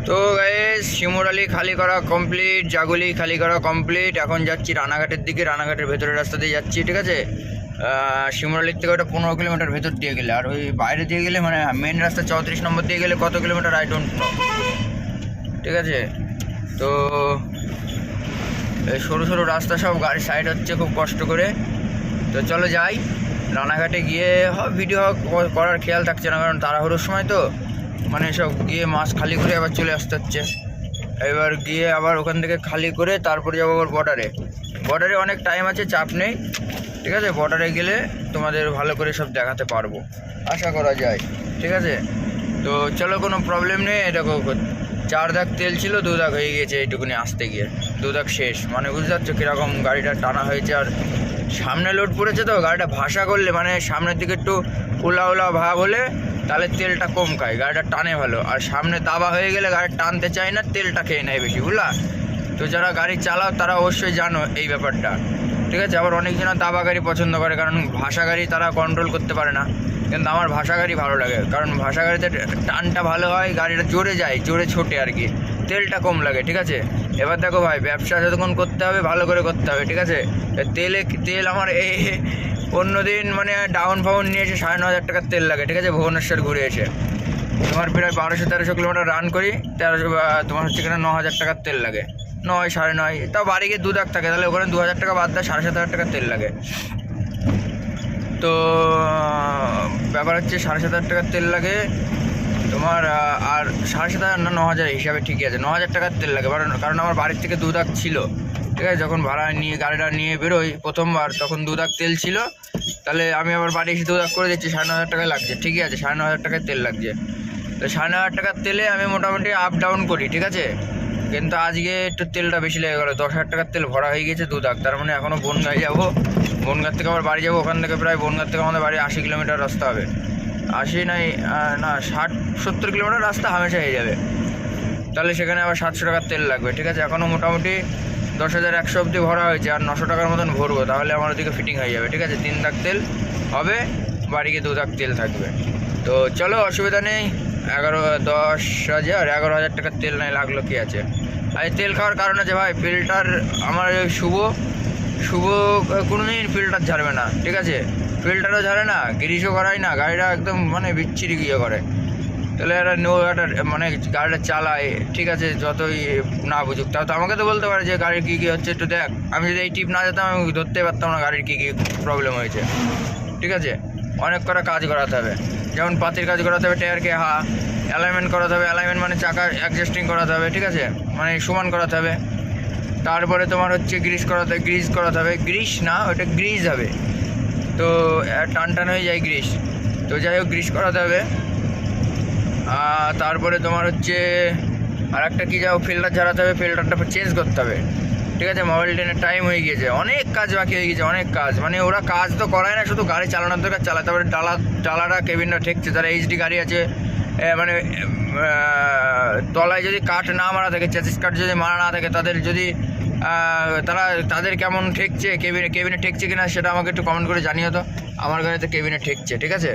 তো গাইস শিমুরালি খালি করা কমপ্লিট, জাগুলি খালি করা কমপ্লিট। এখন যাচ্ছি রানাঘাটের দিকে, রানাঘাটের ভেতরের রাস্তা দিয়ে যাচ্ছি, ঠিক আছে। শিমুরালির থেকে ওটা 15 কিলোমিটার ভেতর দিয়ে গেলে, আর ওই বাইরে দিয়ে গেলে মানে মেন রাস্তা 34 নম্বর দিয়ে গেলে কত কিলোমিটার আই ডোন্ট নো, ঠিক আছে। তো এই সরু সরু রাস্তা, সব গাড়ি সাইড হচ্ছে খুব কষ্ট করে। তো চলো যাই, রানাঘাটে গিয়ে ভিডিও করার খেয়াল থাকছে না, কারণ তাড়াহুড়োর সময় তো মানে সব গিয়ে মাছ খালি করে আবার চলে আসতে হচ্ছে। এবার গিয়ে আবার ওখান থেকে খালি করে তারপরে যাবো আবার বর্ডারে অনেক টাইম আছে, চাপ নেই, ঠিক আছে। বর্ডারে গেলে তোমাদের ভালো করে সব দেখাতে পারবো, আশা করা যায়, ঠিক আছে। তো চলো, কোনো প্রবলেম নেই। দেখো 4 দাগ তেল ছিল, 2 দাগ হয়ে গিয়েছে এইটুকুনি আসতে গিয়ে, 2 দাগ শেষ। মানে বুঝতে পারছো কীরকম গাড়িটা টানা হয়েছে। আর সামনে লোড পড়েছে তো, গাড়িটা ভাসা করলে মানে সামনের দিকে একটু ওলা ভাব হলে তাহলে তেলটা কম খায়, গাড়িটা টানে ভালো। আর সামনে দাবা হয়ে গেলে গাড়ি টানতে চায় না, তেলটা খেয়ে নেয় বেশি, বুঝলা। তো যারা গাড়ি চালাও তারা অবশ্যই জানো এই ব্যাপারটা, ঠিক আছে। আবার অনেকজন দাবা গাড়ি পছন্দ করে, কারণ ভাসা গাড়ি তারা কন্ট্রোল করতে পারে না। কিন্তু আমার ভাসা গাড়ি ভালো লাগে, কারণ ভাসা গাড়িতে টানটা ভালো হয়, গাড়িটা জোরে যায়, জোরে ছোটে আর কি, তেলটা কম লাগে, ঠিক আছে। এবার দেখো ভাই, ব্যবসা যতক্ষণ করতে হবে ভালো করে করতে হবে, ঠিক আছে। তেল আমার এই অন্যদিন মানে ডাউন নিয়ে এসে 9,500 টাকার তেল লাগে, ঠিক আছে। ভুবনেশ্বর ঘুরে এসে তোমার প্রায় 1200-1300 কিলোমিটার রান করি, 1300 তোমার হচ্ছে কিনা 9,000 টাকার তেল লাগে, 9 9.5। তাও বাড়ি গিয়ে 2 দাগ থাকে, তাহলে ওখানে 2,000 টাকা বাদ দেয়, 7,500 টাকার তেল লাগে। তো ব্যাপার হচ্ছে 7,500 টাকার তেল লাগে তোমার, আর 7,500 না 9,000 হিসাবে ঠিকই আছে, 9,000 টাকার তেল লাগে। কারণ আমার বাড়ির থেকে 2 দাগ ছিল, ঠিক আছে। যখন ভাড়া নিয়ে গাড়িটা নিয়ে বেরোই প্রথমবার, তখন 2 দাগ তেল ছিল। তাহলে আমি আবার বাড়ি এসে 2 দাগ করে দিচ্ছি, 9,500 টাকায় লাগছে, ঠিকই আছে, 9,500 টাকায় তেল লাগছে। তো 9,500 টাকার তেলে আমি মোটামুটি আপ ডাউন করি, ঠিক আছে। কিন্তু আজকে একটু তেলটা বেশি লেগে গেলো, 10,000 টাকার তেল ভরা হয়ে গেছে 2 দাগ। তার মানে এখনও বনগাঁয় যাবো, বনগাঁ থেকে আবার বাড়ি যাবো। ওখান থেকে প্রায় বনগাঁ থেকে আমাদের বাড়ি 80 কিলোমিটার রাস্তা হবে, 80 না 60-70 কিলোমিটার রাস্তা হামেশা হয়ে যাবে। তাহলে সেখানে আবার 700 টাকার তেল লাগবে, ঠিক আছে। এখনও মোটামুটি 10,100 অবধি ভরা হয়েছে, আর 900 টাকার মতন ভরবো, তাহলে আমার ওদিকে ফিটিং হয়ে যাবে, ঠিক আছে। 3 দাগ তেল হবে, বাড়িকে 2 দাগ তেল থাকবে। তো চলো, অসুবিধা নেই। 11,000 টাকার তেল নাই লাগলো, কি আছে। আর তেল খাওয়ার কারণ আছে ভাই, ফিল্টার আমার ওই শুভ কোনোদিন ফিল্টার ঝাড়বে না, ঠিক আছে। ফিল্টারও ঝাড়ে না, গ্রিসও করায় না, গাড়িটা একদম মানে বিচ্ছিরি গিয়ে করে। তাহলে একটা মানে গাড়িটা চালায়, ঠিক আছে, যতই না বুঝুক, তাও তো আমাকে তো বলতে পারে যে গাড়ির কী হচ্ছে একটু দেখ। আমি যদি এই টিপ না যেতাম আমি ধরতে পারতাম না গাড়ির কী প্রবলেম হয়েছে, ঠিক আছে। অনেক কটা কাজ করাতে হবে, যেমন পাতির কাজ করাতে হবে, টায়ারকে অ্যালাইনমেন্ট করাতে হবে, অ্যালাইনমেন্ট মানে চাকা অ্যাডজাস্টিং করাতে হবে, ঠিক আছে, মানে সমান করাতে হবে। তারপরে তোমার হচ্ছে গ্রিস করাতে হবে, গ্রিস না ওটা গ্রিজ হবে, তো টান হয়ে যায় গ্রিস। তো যাই হোক, গ্রিস করাতে হবে। তারপরে তোমার হচ্ছে আর একটা কী যাও, ফিল্টার ঝাড়াতে হবে, ফিল্টারটা চেঞ্জ করতে হবে, ঠিক আছে। মোবাইল ট্রেনের টাইম হয়ে গিয়েছে, অনেক কাজ বাকি হয়ে গেছে, অনেক কাজ। মানে ওরা কাজ তো করায় না, শুধু গাড়ি চালানোর দরকার চালায়। তারপরে ডালাটা কেবিনটা ঠেকছে, যারা এইচডি গাড়ি আছে, মানে তলায় যদি কাঠ না মারা থাকে, চ্যাসিস কাঠ যদি মারা না থাকে, তাদের কেমন ঠেকছে, কেবিনে ঠেকছে কিনা সেটা আমাকে একটু কমেন্ট করে জানিও তো। আমার গাড়িতে কেবিনে ঠেকছে, ঠিক আছে,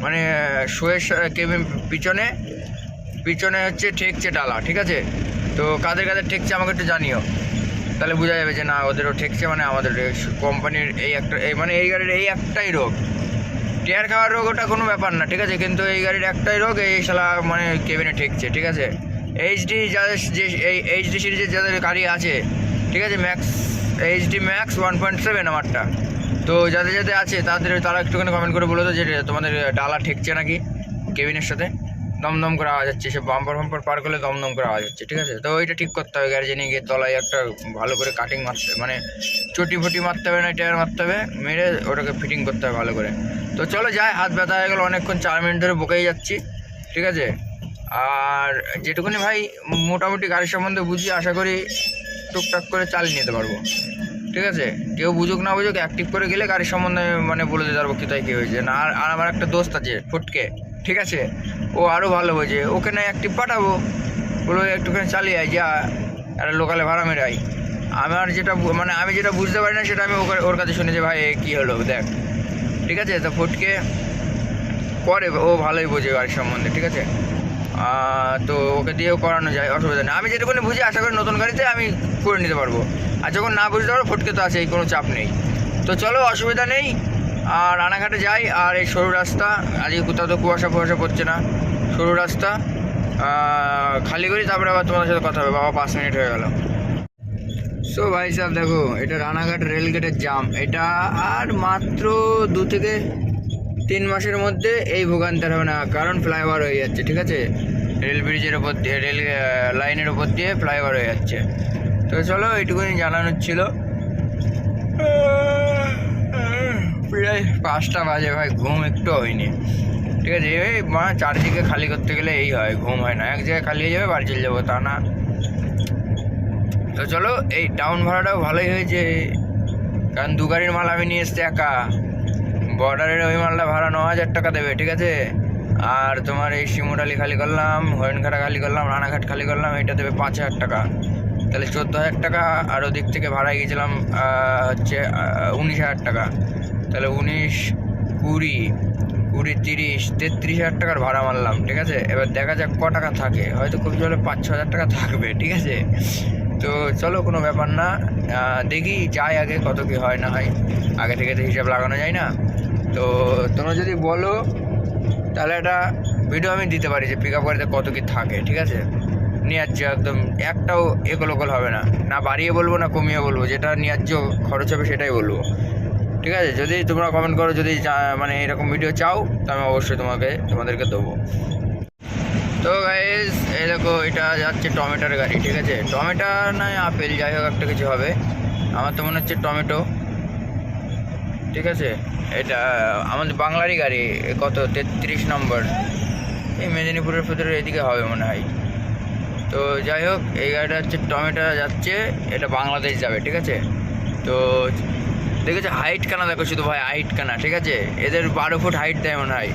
মানে শোয়ের কেবিন পিছনে হচ্ছে ঠেকছে ডালা, ঠিক আছে। তো কাদের ঠেকছে আমাকে একটু জানিও, তাহলে বোঝা যাবে যে না ওদেরও ঠেকছে, মানে আমাদের কোম্পানির মানে এই গাড়ির এই একটাই রোগ, টায়ার খাওয়ার রোগ, ওটা কোনো ব্যাপার না, ঠিক আছে। কিন্তু এই গাড়ির একটাই রোগ, এই শালা মানে কেবিনে ঠেকছে, ঠিক আছে। এইচডি সিরিজের যাদের গাড়ি আছে, ঠিক আছে, এইচডি ম্যাক্স 1.7 আমারটা। তো যাদের আছে তারা একটুখানি কমেন্ট করে বলো তো যে তোমাদের ডালা ঠেকছে নাকি কেবিনের সাথে, দমদম করে আওয়াজ যাচ্ছে, সে বাম্পার পার করলে দমদম করে আওয়াজ যাচ্ছে, ঠিক আছে। তো ওইটা ঠিক করতে হবে, গ্যারেজে নিয়ে গিয়ে তলায় একটা ভালো করে কাটিং মারতে, মানে চটি মারতে হবে, না টায়ার মারতে হবে, মেরে ওটাকে ফিটিং করতে হবে ভালো করে। তো চলো যাই, হাত ব্যথা হয়ে গেলো অনেকক্ষণ, 4 মিনিট ধরে বকেই যাচ্ছি, ঠিক আছে। আর যেটুকুনি ভাই মোটামুটি গাড়ির সম্বন্ধে বুঝি, আশা করি টুকটাক করে চালিয়ে নিতে পারবো, ঠিক আছে। কেউ বুঝুক না বুঝুক, অ্যাক্টিভ করে গেলে গাড়ির সম্বন্ধে মানে বলে দিতে পারবো কোথায় কী হয়েছে না। আর আমার একটা দোস্ত আছে ফুটকে, ঠিক আছে, ও আরও ভালো বোঝে, ওকে না অ্যাক্টিভ পাঠাবো, বলবো একটুখানি চালিয়ে আয়, যা একটা লোকালে ভাড়া মেরাই। আমি যেটা বুঝতে পারি না সেটা আমি ওর কাছে শুনি যে ভাই কী হলো দেখ, ঠিক আছে। তো ফুটকে করে, ও ভালোই বোঝে গাড়ির সম্বন্ধে, ঠিক আছে। তো ওকে দিয়েও করানো যায়, অসুবিধা নেই। আমি যেটুকুনি বুঝি আশা করি নতুন গাড়িতে আমি করে নিতে পারবো, আর যখন না বুঝতে পারবো ফটকে তো আছেই, কোনো চাপ নেই। তো চলো, অসুবিধা নেই। আর রানাঘাটে যাই। আর এই সরু রাস্তা, আজকে কোথাও তো কুয়াশা ফুয়াশা পড়ছে না, সরু রাস্তা খালি করি, তারপরে আবার তোমাদের সাথে কথা হবে। বাবা 5 মিনিট হয়ে গেল। সো ভাই সাহেব দেখো, এটা রানাঘাট রেলগেটের জাম। এটা আর মাত্র 2 থেকে 3 মাসের মধ্যে এই ভোগান্তি হবে না, কারণ ফ্লাইওভার হয়ে যাচ্ছে, ঠিক আছে? রেল ব্রিজের ওপর দিয়ে, রেল লাইনের ওপর দিয়ে ফ্লাইওভার হয়ে যাচ্ছে। তো চলো, এইটুকুনি জানানোর ছিল। প্রায় 5টা বাজে ভাই, ঘুম একটু হয়নি, ঠিক আছে? এই চারিদিকে খালি করতে গেলে এই হয়, ঘুম হয় না। এক জায়গায় খালি হয়ে যাবে, বাড়ি চলে যাবো, তা না। তো চলো, এই টাউন ভাড়াটাও ভালোই হয়েছে, কারণ 2 গাড়ির মাল আমি নিয়ে এসছি একা। বর্ডারের ওই মালটা ভাড়া 9,000 টাকা দেবে, ঠিক আছে? আর তোমার এই শিমুরালি খালি করলাম, হরিণঘাটা খালি করলাম, রানাঘাট খালি করলাম, এটা দেবে 5,000 টাকা। তাহলে 14,000 টাকা। আর ওদিক থেকে ভাড়ায় গিয়েছিলাম হচ্ছে 19,000 টাকা। তাহলে 19, 20, 30, 33,000 টাকার ভাড়া মারলাম, ঠিক আছে? এবার দেখা যাক ক টাকা থাকে, হয়তো খুব জলে 5-6,000 টাকা থাকবে, ঠিক আছে? তো চলো, কোনো ব্যাপার না, দেখি যাই আগে কত কি হয় না হয়, আগে থেকে তো হিসাব লাগানো যায় না। তো তোমরা যদি বলো তাহলে একটা ভিডিও আমি দিতে পারি যে পিক আপ গাড়িতে কত কি থাকে, ঠিক আছে? ন্যায্য একদম, একটাও একল হবে না, না বাড়িয়ে বলবো না কমিয়ে বলবো, যেটা ন্যায্য খরচ হবে সেটাই বলবো, ঠিক আছে? যদি তোমরা কমেন্ট করো, যদি মানে এরকম ভিডিও চাও, তো আমি অবশ্যই তোমাদেরকে দেবো। তো গাইস, এই দেখো, এটা যাচ্ছে টমেটোর গাড়ি, ঠিক আছে? টমেটো নয় আপেল, যাই হোক একটা কিছু হবে, আমার তো মনে হচ্ছে টমেটো, ঠিক আছে? এটা আমাদের বাংলারই গাড়ি। কত, 33 নম্বর, এই মেদিনীপুরের ভিতরে এদিকে হবে মনে হয়। তো যাই হোক, এই গাড়িটা হচ্ছে টমেটো যাচ্ছে, এটা বাংলাদেশ যাবে, ঠিক আছে? তো দেখেছো হাইট কানা, দেখো শুধু ভাই হাইট কানা, ঠিক আছে? এদের 12 ফুট হাইট দেয় মনে হয়,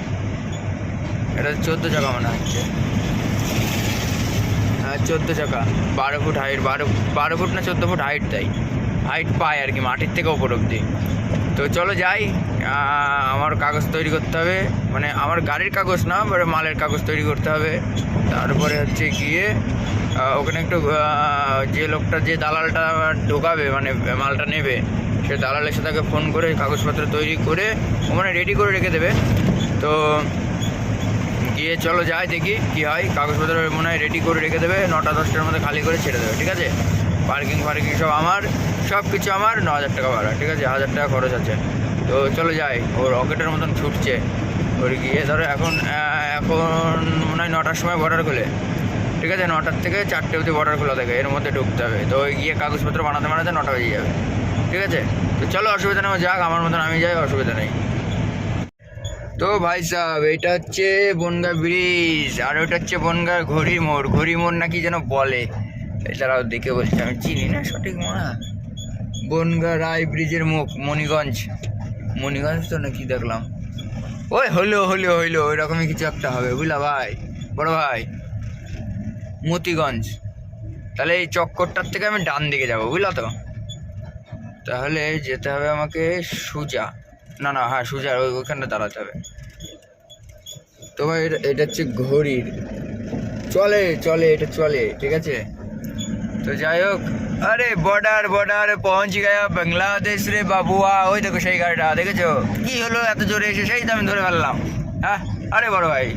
এটা 14 চাকা মনে হচ্ছে। হ্যাঁ, 14 চাকা, 12 ফুট হাইট, 12 ফুট না 14 ফুট হাইট দেয়, হাইট পায় আর কি, মাটির থেকে ওপর অব্দি। তো চলো যাই, আমার কাগজ তৈরি করতে হবে, মানে আমার গাড়ির কাগজ না, মালের কাগজ তৈরি করতে হবে। তারপরে হচ্ছে গিয়ে ওখানে একটু যে লোকটা, যে দালালটা ঢোকাবে, মানে মালটা নেবে, সে দালালের সাথে ফোন করে কাগজপত্র তৈরি করে ও মানে রেডি করে রেখে দেবে। তো গিয়ে চলো যাই, দেখি কী হয়। কাগজপত্র মনে হয় রেডি করে রেখে দেবে, 9টা-10টার মধ্যে খালি করে ছেড়ে দেবে, ঠিক আছে? পার্কিং সব আমার, সব কিছু আমার। 9,000 টাকা ভাড়া, ঠিক আছে? 1,000 টাকা খরচ আছে। তো চলো যাই, ও রকেটের মতন ছুটছে। ওর গিয়ে ধরো এখন মনে হয় 9টার সময় বর্ডার খোলে, ঠিক আছে? 9টার থেকে 4টে অবধি বর্ডার খোলা থাকে, এর মধ্যে ঢুকতে হবে। তো ওই গিয়ে কাগজপত্র বানাতে 9টা বেজে যাবে, ঠিক আছে? তো চলো, অসুবিধা নেই, যাক আমার মতন আমি যাই, অসুবিধা নেই। তো ভাই সাহেব, এটা হচ্ছে বনগা ব্রিজ, আর ওটা হচ্ছে বনগার ঘড়ি মোড় নাকি যেন বলে, এছাড়াও দেখে বলছি, আমি চিনি না সঠিক মনে। বনগা রায় ব্রিজের মুখ, মণিগঞ্জ তো নাকি দেখলাম, ওই হইলো ওই রকমই কিছু একটা হবে, বুঝলা ভাই, বড় ভাই, মতিগঞ্জ। তাহলে এই চক্করটার থেকে আমি ডান দিকে যাবো, বুঝলা তো? তাহলে যেতে হবে আমাকে সোজা, না হ্যাঁ সোজা, ওইখানটা দাঁড়াতে হবে। তো ভাই, এটা হচ্ছে ঘড়ির, চলে এটা চলে, ঠিক আছে? তো যাই হোক, আরে বর্ডার পৌঁছ গয়া বাংলাদেশ রে বাবুয়া। ওই দেখো সেই গাড়িটা, দেখেছো কি হলো এত জোরে এসে? সেই তো আমি ধরে ফেললাম। হ্যাঁ, আরে বড় ভাই,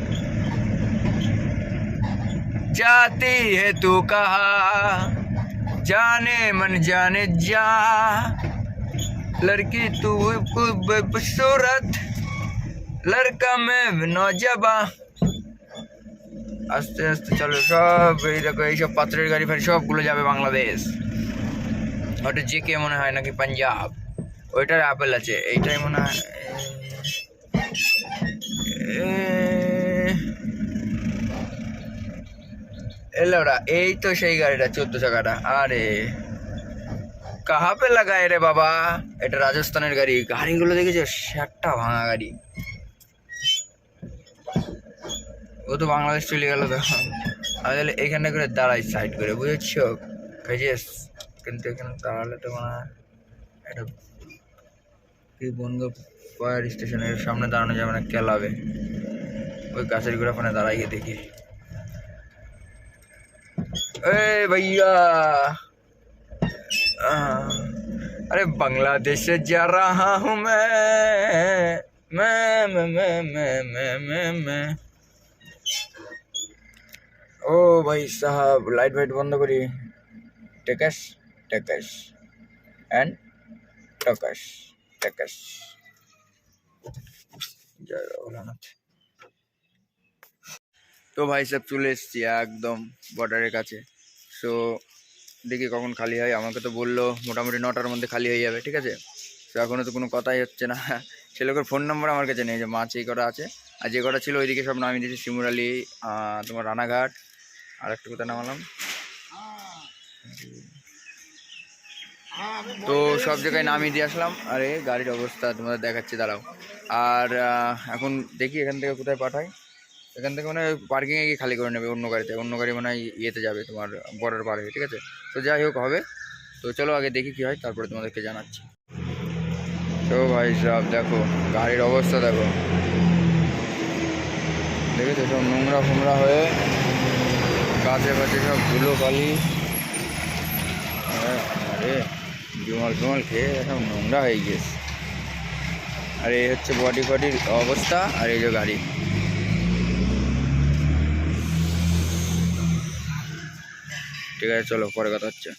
जाती है तू कहा जाने मन जाने जा, लड़की तू खूबसूरत, लड़का मैं नौजवा। আস্তে আস্তে চলো, সব এই দেখো, এইসব পাত্রের গাড়ি ফাড়ি সবগুলো যাবে বাংলাদেশ। ওটা JK মনে হয় নাকি পাঞ্জাব, ওইটার আপেল আছে, এইটাই মনে হয়। এলো ওরা, এই তো সেই গাড়িটা, 14 চাকাটা। আরে কাহা পে লাগায় রে বাবা, এটা রাজস্থানের গাড়ি। গাড়িগুলো দেখেছো, 7টা ভাঙা গাড়ি। ও তো বাংলাদেশ চলে গেল, তো আমি তাহলে এখানে করে দাঁড়াই সাইড করে, বুঝেছো? কিন্তু এখানে দাঁড়ালে তো মনে হয় এটা কি, বনগা ফায়ার স্টেশনের সামনে দাঁড়ানো যাবে না, ক্লাবে। ওই গাছের গোড়া ফোনে দাঁড়াই গিয়ে দেখি। ए भैया अरे बांग्लादेश से जा रहा हूँ मैं ओ भाई साहब लाइट वाइट बंद करी टेकस टेकस एंड टकस टेकस जय भोलानाथ। তো ভাই সব চলে এসছি একদম বর্ডারের কাছে। সো দেখি কখন খালি হয়, আমাকে তো বললো মোটামুটি 9টার মধ্যে খালি হয়ে যাবে, ঠিক আছে। তো এখনও তো কোনো কথাই হচ্ছে না। সে লোকের ফোন নাম্বার আমার কাছে নেই, যে মাছ এই কটা আছে, আর যে কটা ছিল ওইদিকে সব নামিয়ে দিয়েছি, শিমুরালি, তোমার রানাঘাট, আর একটা কোথায় নামালাম, তো সব জায়গায় নামিয়ে দিয়ে আসলাম। আরে গাড়ির অবস্থা তোমাদের দেখাচ্ছি, দাঁড়াও। আর এখন দেখি এখান থেকে কোথায় পাঠাই, এখান থেকে মানে পার্কিংয়ে গিয়ে খালি করে নেবে অন্য গাড়িতে, অন্য গাড়ি মানে ইয়েতে যাবে তোমার বর্ডার পার হয়ে, ঠিক আছে। তো যাই হোক হবে, তো চলো আগে দেখি কী হয়, তারপরে তোমাদেরকে জানাচ্ছি। তো ভাই সাহেব দেখো গাড়ির অবস্থা দেখো, দেখেছো সব নোংরা ফোংরা হয়ে কাছে কাছে সব ধুলো বালি, আরে বিমল ফিমল খেয়ে সব নোংরা হয়ে গিয়েছে। আর এই হচ্ছে বডি ফডির অবস্থা, আর এই যে গাড়ি। ঠিক আছে চলো পরে কথা হচ্ছে।